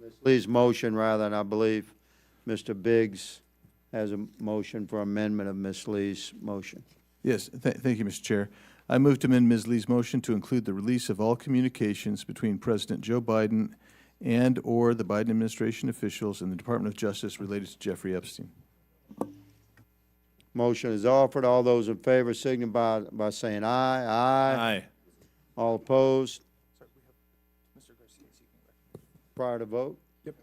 Ms. Lee's motion, rather, and I believe Mr. Biggs has a motion for amendment of Ms. Lee's motion. Yes, thank you, Mr. Chair. I move to amend Ms. Lee's motion to include the release of all communications between President Joe Biden and/or the Biden administration officials and the Department of Justice related to Jeffrey Epstein. Motion is offered. All those in favor signify by saying aye. Aye. All opposed? Prior to vote? Yep.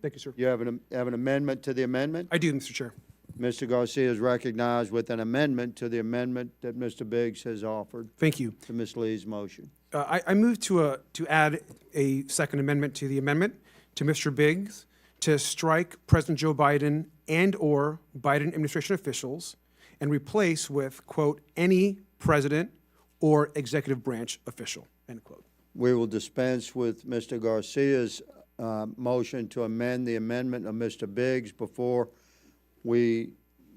Thank you, sir. You have an amendment to the amendment? I do, Mr. Chair. Mr. Garcia is recognized with an amendment to the amendment that Mr. Biggs has offered Thank you. to Ms. Lee's motion. I move to add a second amendment to the amendment to Mr. Biggs to strike President Joe Biden and/or Biden administration officials and replace with, quote, any president or executive branch official, end quote. We will dispense with Mr. Garcia's motion to amend the amendment of Mr. Biggs before we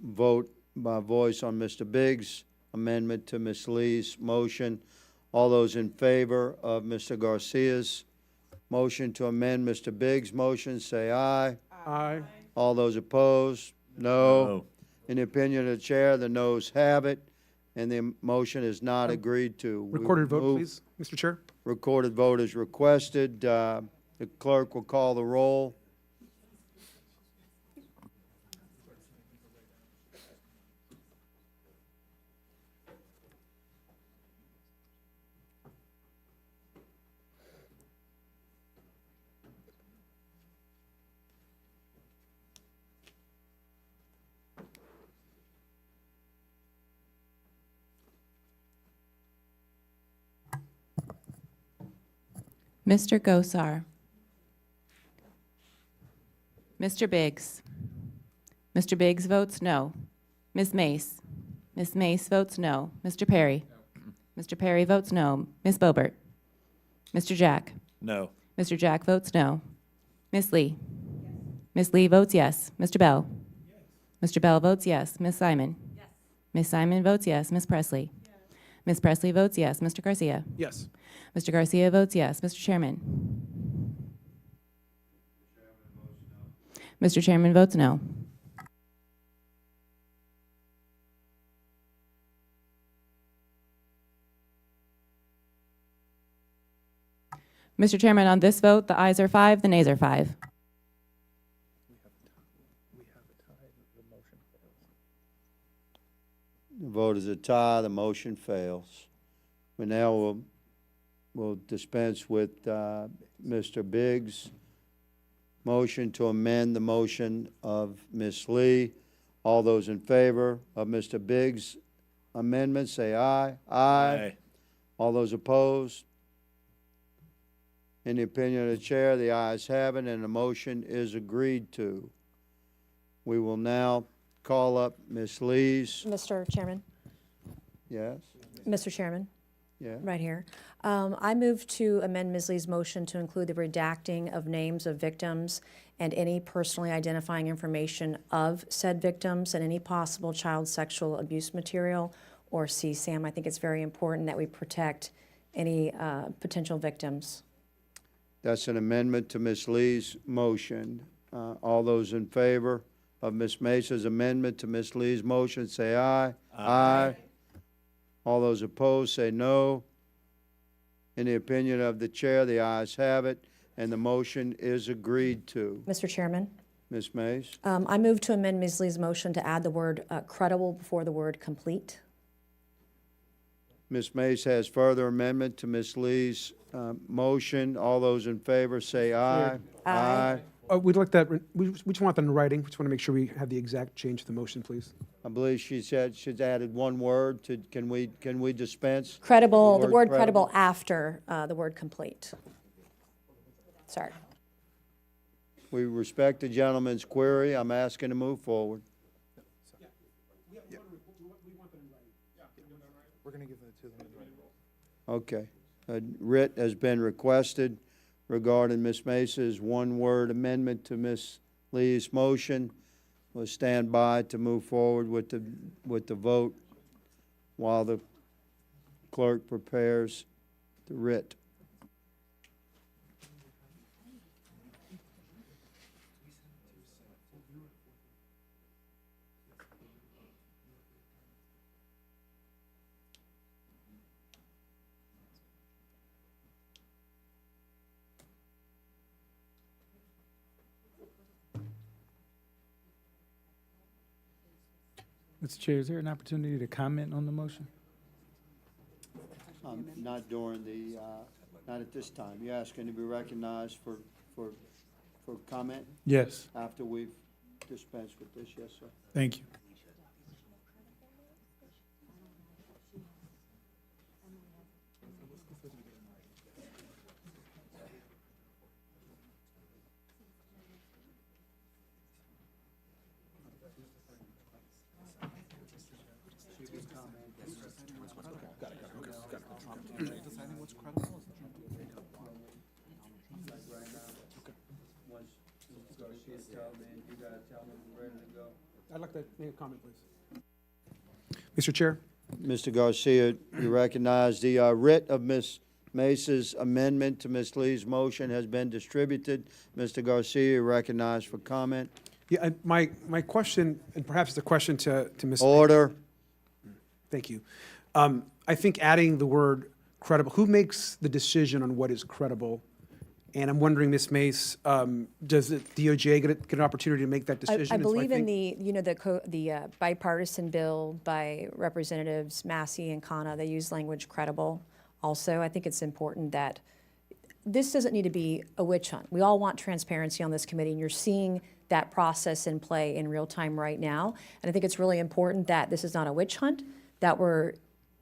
vote by voice on Mr. Biggs' amendment to Ms. Lee's motion. All those in favor of Mr. Garcia's motion to amend Mr. Biggs' motion, say aye. Aye. All those opposed, no. In the opinion of the chair, the noes have it, and the motion is not agreed to. Recorded vote, please, Mr. Chair. Recorded vote is requested. The clerk will call the roll. Mr. Gosar. Mr. Biggs. Mr. Biggs votes no. Ms. Mace. Ms. Mace votes no. Mr. Perry. Mr. Perry votes no. Ms. Boebert. Mr. Jack. No. Mr. Jack votes no. Ms. Lee. Ms. Lee votes yes. Mr. Bell. Mr. Bell votes yes. Ms. Simon. Ms. Simon votes yes. Ms. Presley. Ms. Presley votes yes. Mr. Garcia. Yes. Mr. Garcia votes yes. Mr. Chairman. Mr. Chairman votes no. Mr. Chairman, on this vote, the ayes are 5, the nays are 5. The vote is a tie. The motion fails. We now will dispense with Mr. Biggs' motion to amend the motion of Ms. Lee. All those in favor of Mr. Biggs' amendment, say aye. Aye. All those opposed? In the opinion of the chair, the ayes have it, and the motion is agreed to. We will now call up Ms. Lee's. Mr. Chairman, Yes? Mr. Chairman, Yeah? right here. I move to amend Ms. Lee's motion to include the redacting of names of victims and any personally identifying information of said victims and any possible child sexual abuse material or CSAM. I think it's very important that we protect any potential victims. That's an amendment to Ms. Lee's motion. All those in favor of Ms. Mace's amendment to Ms. Lee's motion, say aye. Aye. All those opposed, say no. In the opinion of the chair, the ayes have it, and the motion is agreed to. Mr. Chairman, Ms. Mace? I move to amend Ms. Lee's motion to add the word credible before the word complete. Ms. Mace has further amendment to Ms. Lee's motion. All those in favor, say aye. Aye. We'd like that, we just want that in writing. We just want to make sure we have the exact change to the motion, please. I believe she said she's added one word to, can we dispense? Credible, the word credible after the word complete. Sorry. We respect the gentleman's query. I'm asking to move forward. We're going to give that to them. Okay. A writ has been requested regarding Ms. Mace's one-word amendment to Ms. Lee's motion. We'll stand by to move forward with the vote while the clerk prepares the writ. Mr. Chair, is there an opportunity to comment on the motion? Not during the, not at this time. You're asking to be recognized for comment Yes, after we've dispensed with this, yes, sir. thank you. I'd like to make a comment, please. Mr. Chair? Mr. Garcia, you recognize the writ of Ms. Mace's amendment to Ms. Lee's motion has been distributed. Mr. Garcia, you recognized for comment. Yeah, my question, and perhaps it's a question to Ms. Order. Thank you. I think adding the word credible, who makes the decision on what is credible? And I'm wondering, Ms. Mace, does the DOJ get an opportunity to make that decision? I And so believe in think- the bipartisan bill by Representatives Massey and Khanna, they use language credible also. I think it's important that this doesn't need to be a witch hunt. We all want transparency on this committee, and you're seeing that process in play in real time right now. And I think it's really important that this is not a witch hunt, that we're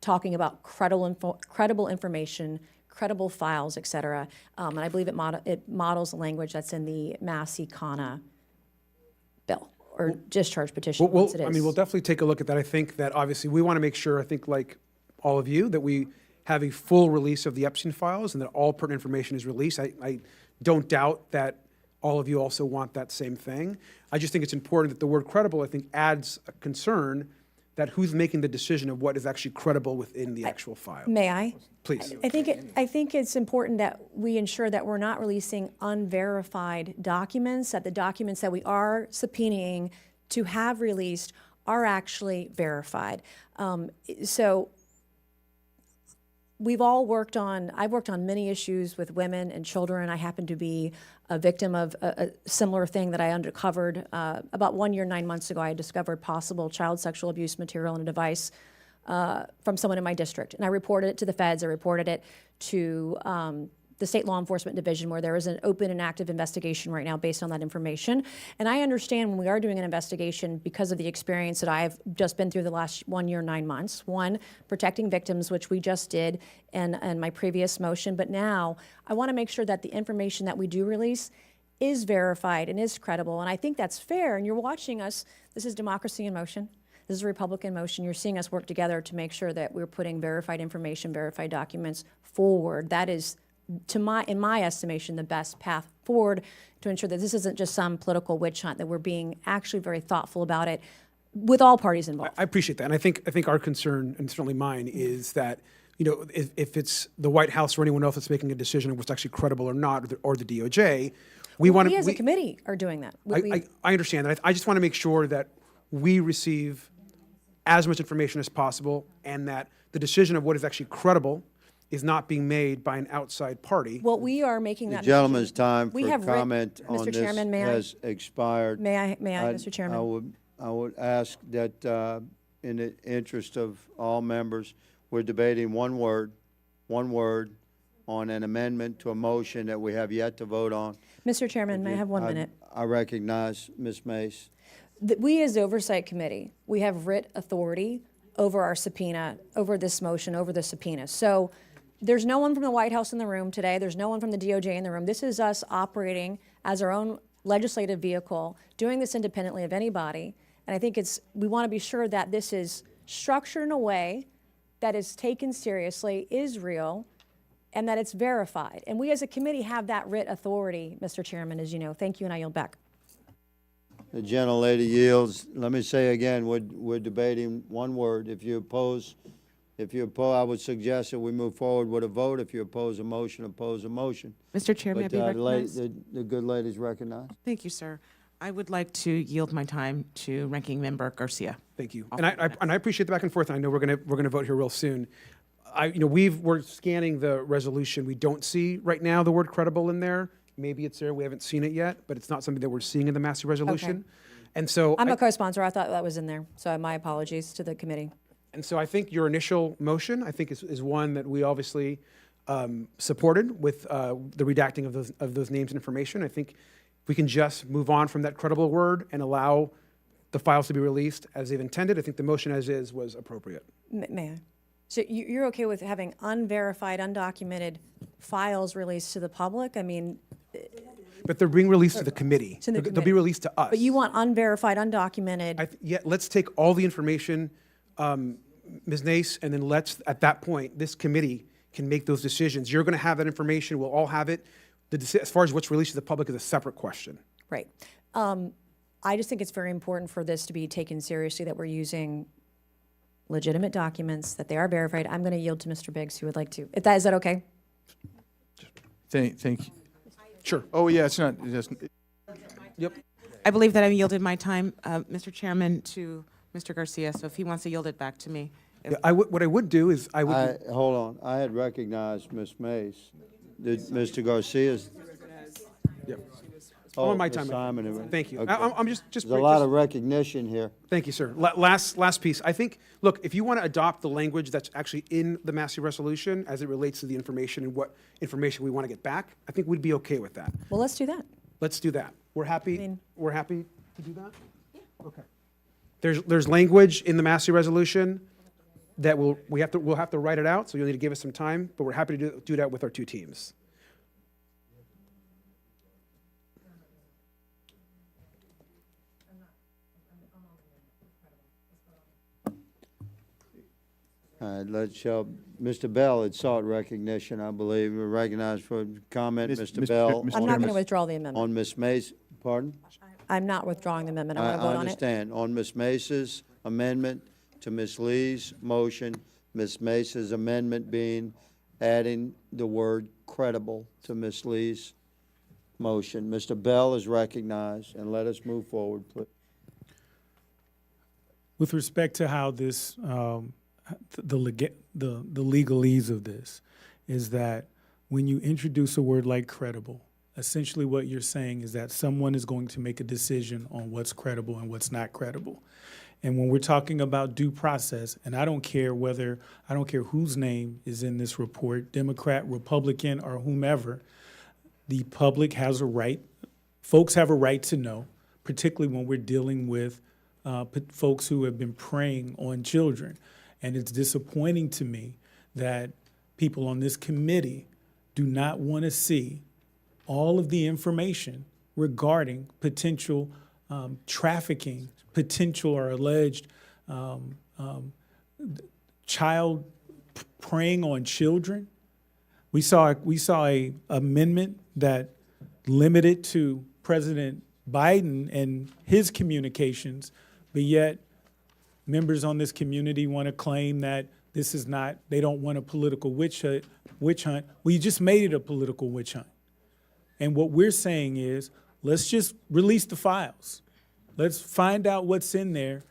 talking about credible information, credible files, et cetera. And I believe it models the language that's in the Massey-Khanna bill, or discharge petition, once it is. I mean, we'll definitely take a look at that. I think that obviously we want to make sure, I think like all of you, that we have a full release of the Epstein files and that all pertinent information is released. I don't doubt that all of you also want that same thing. I just think it's important that the word credible, I think, adds a concern that who's making the decision of what is actually credible within the actual file. May I? Please. I think it's important that we ensure that we're not releasing unverified documents, that the documents that we are subpoenaing to have released are actually verified. So I've worked on many issues with women and children. I happen to be a victim of a similar thing that I uncovered about 1 year, 9 months ago. I discovered possible child sexual abuse material in a device from someone in my district. And I reported it to the feds. I reported it to the State Law Enforcement Division, where there is an open and active investigation right now based on that information. And I understand when we are doing an investigation, because of the experience that I've just been through the last 1 year, 9 months, one, protecting victims, which we just did in my previous motion, but now I want to make sure that the information that we do release is verified and is credible. And I think that's fair. And you're watching us. This is democracy in motion. This is a Republican motion. You're seeing us work together to make sure that we're putting verified information, verified documents forward. That is, in my estimation, the best path forward to ensure that this isn't just some political witch hunt, that we're being actually very thoughtful about it with all parties involved. I appreciate that. And I think our concern, and certainly mine, is that, you know, if it's the White House or anyone else that's making a decision of what's actually credible or not, or the DOJ, we want to... We as a committee are doing that. I understand that. I just want to make sure that we receive as much information as possible, and that the decision of what is actually credible is not being made by an outside party. Well, we are making The that gentleman's time We for have comment on Mr. this Chairman, may I? has expired. May I, Mr. Chairman? I would ask that, in the interest of all members, we're debating one word on an amendment to a motion that we have yet to vote on. Mr. Chairman, may I have 1 minute? I recognize Ms. Mace. We as Oversight Committee, we have writ authority over our subpoena, over this motion, over the subpoena. So there's no one from the White House in the room today. There's no one from the DOJ in the room. This is us operating as our own legislative vehicle, doing this independently of anybody. And I think we want to be sure that this is structured in a way that is taken seriously, is real, and that it's verified. And we as a committee have that writ authority, Mr. Chairman, as you know. Thank you, and I yield back. The gentlelady yields. Let me say again, we're debating one word. If you oppose, I would suggest that we move forward with a vote. If you oppose a motion, oppose a motion. Mr. Chair, may I But be recognized? the good lady's recognized. Thank you, sir. I would like to yield my time to Ranking Member Garcia. Thank you. And I appreciate the back and forth, and I know we're gonna vote here real soon. We're scanning the resolution. We don't see right now the word credible in there. Maybe it's there. We haven't seen it yet, but it's not something that we're seeing in the Massey resolution. And so, I'm a co-sponsor. I thought that was in there, so my apologies to the committee. I think your initial motion, I think, is one that we obviously supported with the redacting of those names and information. I think if we can just move on from that credible word and allow the files to be released as they've intended, I think the motion as is was appropriate. May I? So you're okay with having unverified, undocumented files released to the public? I mean, But they're being released to the committee. To the They'll be committee. released to us. but you want unverified, undocumented? Yeah, let's take all the information, Ms. Nace, and then let's, at that point, this committee can make those decisions. You're going to have that information. We'll all have it. As far as what's released to the public is a separate question. Right. I just think it's very important for this to be taken seriously, that we're using legitimate documents, that they are verified. I'm going to yield to Mr. Biggs, who would like to. Is that okay? Thank you. Sure. Oh, yeah, it's not, Yep. I believe that I've yielded my time, Mr. Chairman, to Mr. Garcia, so if he wants to yield it back to me. Yeah, what I would do is I would. Hold on, I had recognized Ms. Mace. Did Mr. Garcia's? On my time. Ms. Simon. Thank you. Okay. I'm just. There's a lot of recognition here. Thank you, sir. Last piece. I think, look, if you want to adopt the language that's actually in the Massey resolution as it relates to the information and what information we want to get back, I think we'd be okay with that. Well, let's do that. Let's do that. We're happy. mean- We're happy to do that. Yeah. Okay. There's language in the Massey resolution that we'll have to write it out. So you'll need to give us some time, but we're happy to do that with our two teams. Let's show, Mr. Bell had sought recognition, I believe. We're recognized for comment, Mr. Bell. I'm not going to withdraw the amendment. On Ms. Mace, pardon? I'm not withdrawing the amendment. I want to I vote on it. understand. On Ms. Mace's amendment to Ms. Lee's motion, Ms. Mace's amendment being adding the word credible to Ms. Lee's motion. Mr. Bell is recognized, and let us move forward, please. With respect to how this, the legalese of this is that when you introduce a word like credible, essentially what you're saying is that someone is going to make a decision on what's credible and what's not credible. And when we're talking about due process, and I don't care whose name is in this report, Democrat, Republican, or whomever, the public has a right, folks have a right to know, particularly when we're dealing with folks who have been preying on children. And it's disappointing to me that people on this committee do not want to see all of the information regarding potential trafficking, potential or alleged child preying on children. We saw a amendment that limited to President Biden and his communications, but yet members on this community want to claim that this is not, they don't want a political witch hunt. Well, you just made it a political witch hunt. And what we're saying is, let's just release the files. Let's find out what's in there.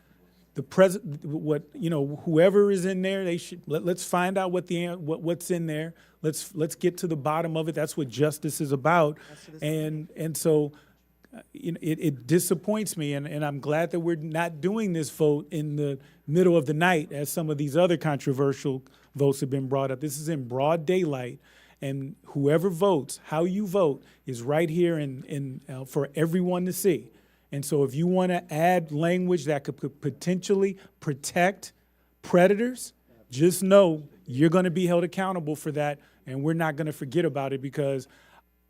Whoever is in there, they should. Let's find out what's in there. Let's get to the bottom of it. That's what justice is about. And so, it disappoints me, and I'm glad that we're not doing this vote in the middle of the night, as some of these other controversial votes have been brought up. This is in broad daylight. And whoever votes, how you vote, is right here for everyone to see. And so if you want to add language that could potentially protect predators, just know you're going to be held accountable for that, and we're not going to forget about it, because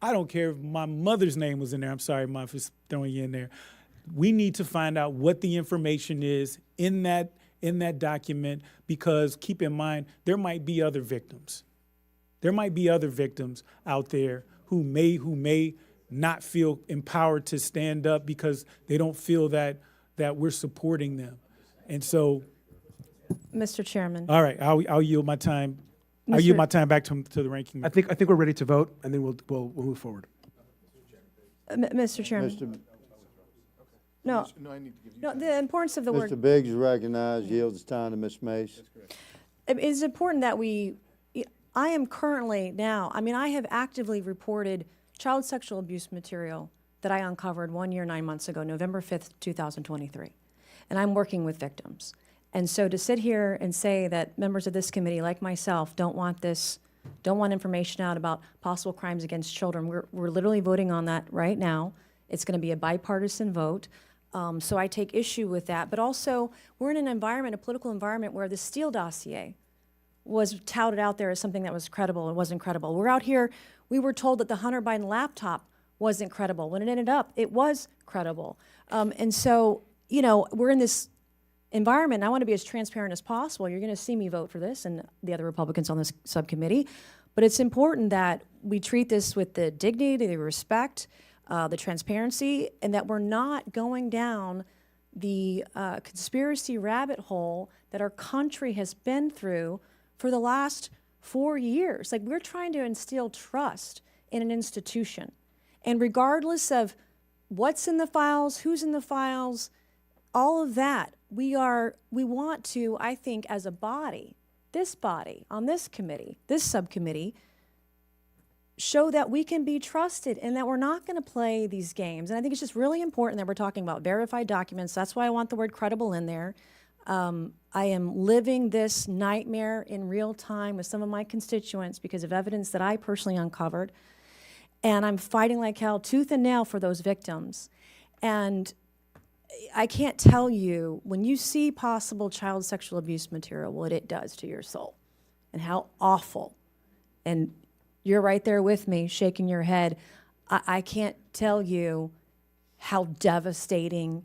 I don't care if my mother's name was in there. I'm sorry, Mom, for throwing you in there. We need to find out what the information is in that document, because keep in mind, there might be other victims. There might be other victims out there who may not feel empowered to stand up because they don't feel that we're supporting them. And so, Mr. Chairman. all right, I'll yield my time. I'll yield my time back to the ranking member. I think we're ready to vote, and then we'll move forward. Mr. Chairman. No, the importance of the word. Mr. Biggs is recognized, yields time to Ms. Mace. It's important that I am currently now, I have actively reported child sexual abuse material that I uncovered 1 year, 9 months ago, November 5th, 2023. And I'm working with victims. And so to sit here and say that members of this committee, like myself, don't want information out about possible crimes against children, we're literally voting on that right now. It's going to be a bipartisan vote. So I take issue with that. But also, we're in an environment, a political environment, where the Steele dossier was touted out there as something that was credible. It wasn't credible. We're out here, we were told that the Hunter Biden laptop wasn't credible. When it ended up, it was credible. And so, you know, we're in this environment, and I want to be as transparent as possible. You're going to see me vote for this and the other Republicans on this subcommittee. But it's important that we treat this with the dignity, the respect, the transparency, and that we're not going down the conspiracy rabbit hole that our country has been through for the last 4 years. Like, we're trying to instill trust in an institution. And regardless of what's in the files, who's in the files, all of that, we want to, I think, as a body, on this committee, this subcommittee, show that we can be trusted and that we're not going to play these games. And I think it's just really important that we're talking about verified documents. That's why I want the word credible in there. I am living this nightmare in real time with some of my constituents because of evidence that I personally uncovered. And I'm fighting like hell, tooth and nail, for those victims. And I can't tell you, when you see possible child sexual abuse material, what it does to your soul and how awful. And you're right there with me, shaking your head. I can't tell you how devastating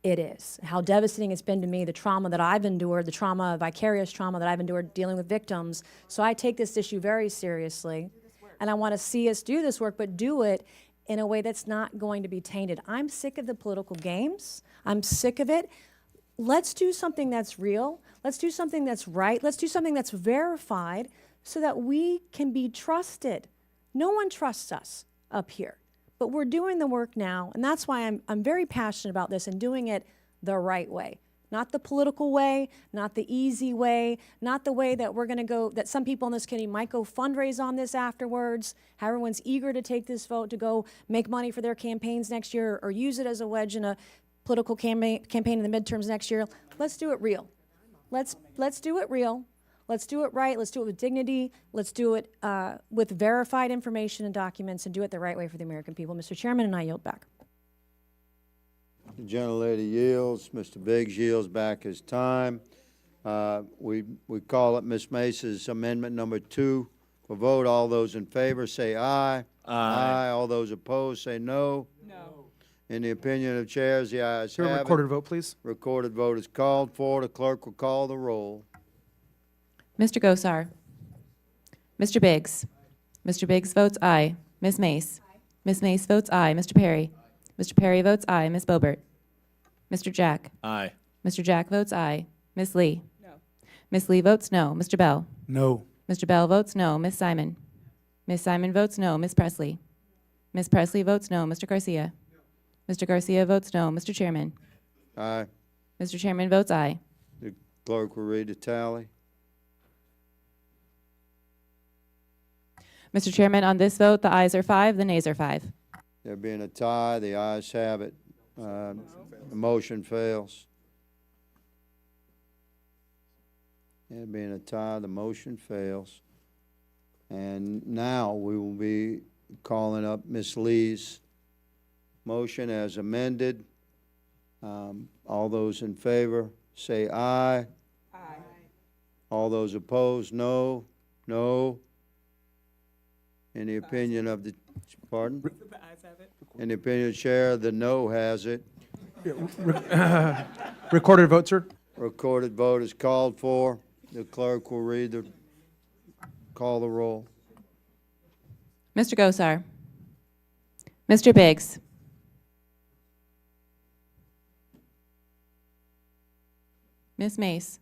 it is, how devastating it's been to me, the trauma that I've endured, the trauma, vicarious trauma that I've endured dealing with victims. So I take this issue very seriously, and I want to see us do this work, but do it in a way that's not going to be tainted. I'm sick of the political games. I'm sick of it. Let's do something that's real. Let's do something that's right. Let's do something that's verified so that we can be trusted. No one trusts us up here, but we're doing the work now, and that's why I'm very passionate about this and doing it the right way. Not the political way, not the easy way, not the way that we're going to go, that some people in this committee might go fundraise on this afterwards, how everyone's eager to take this vote to go make money for their campaigns next year or use it as a wedge in a political campaign in the midterms next year. Let's do it real. Let's do it real. Let's do it right. Let's do it with dignity. Let's do it with verified information and documents, and do it the right way for the American people. Mr. Chairman, and I yield back. The gentlelady yields. Mr. Biggs yields back his time. We call it Ms. Mace's amendment number 2 for vote. All those in favor say aye. Aye. All those opposed say no. No. In the opinion of chairs, the ayes have it. Recorded vote, please. Recorded vote is called for. The clerk will call the roll. Mr. Gosar. Mr. Biggs. Mr. Biggs votes aye. Ms. Mace. Ms. Mace votes aye. Mr. Perry. Mr. Perry votes aye. Ms. Boebert. Mr. Jack. Aye. Mr. Jack votes aye. Ms. Lee. No. Ms. Lee votes no. Mr. Bell. No. Mr. Bell votes no. Ms. Simon. Ms. Simon votes no. Ms. Presley. Ms. Presley votes no. Mr. Garcia. Mr. Garcia votes no. Mr. Chairman. Aye. Mr. Chairman votes aye. The clerk will read the tally. Mr. Chairman, on this vote, the ayes are 5, the nays are 5. There being a tie, the ayes have it. The motion fails. There being a tie, the motion fails. And now we will be calling up Ms. Lee's motion as amended. All those in favor say aye. Aye. All those opposed, no. No. In the opinion of the, pardon? In the opinion of the chair, the no has it. Recorded vote, sir. Recorded vote is called for. The clerk will call the roll. Mr. Gosar. Mr. Biggs. Ms. Mace.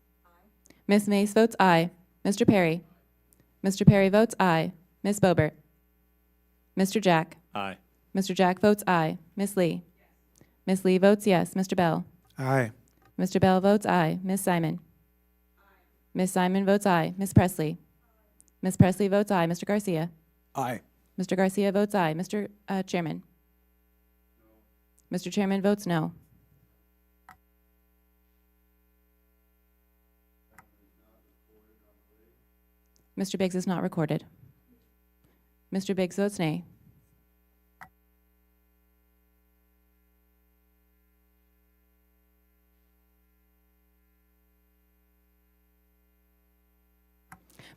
Ms. Mace votes aye. Mr. Perry. Mr. Perry votes aye. Ms. Boebert. Mr. Jack. Aye. Mr. Jack votes aye. Ms. Lee. Ms. Lee votes yes. Mr. Bell. Aye. Mr. Bell votes aye. Ms. Simon. Ms. Simon votes aye. Ms. Presley. Ms. Presley votes aye. Mr. Garcia. Aye. Mr. Garcia votes aye. Mr. Chairman. Mr. Chairman votes no. Mr. Biggs is not recorded. Mr. Biggs votes nay.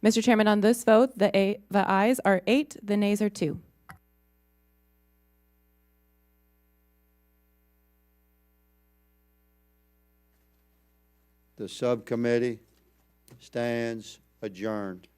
Mr. Chairman, on this vote, the ayes are 8, the nays are 2. The subcommittee stands adjourned.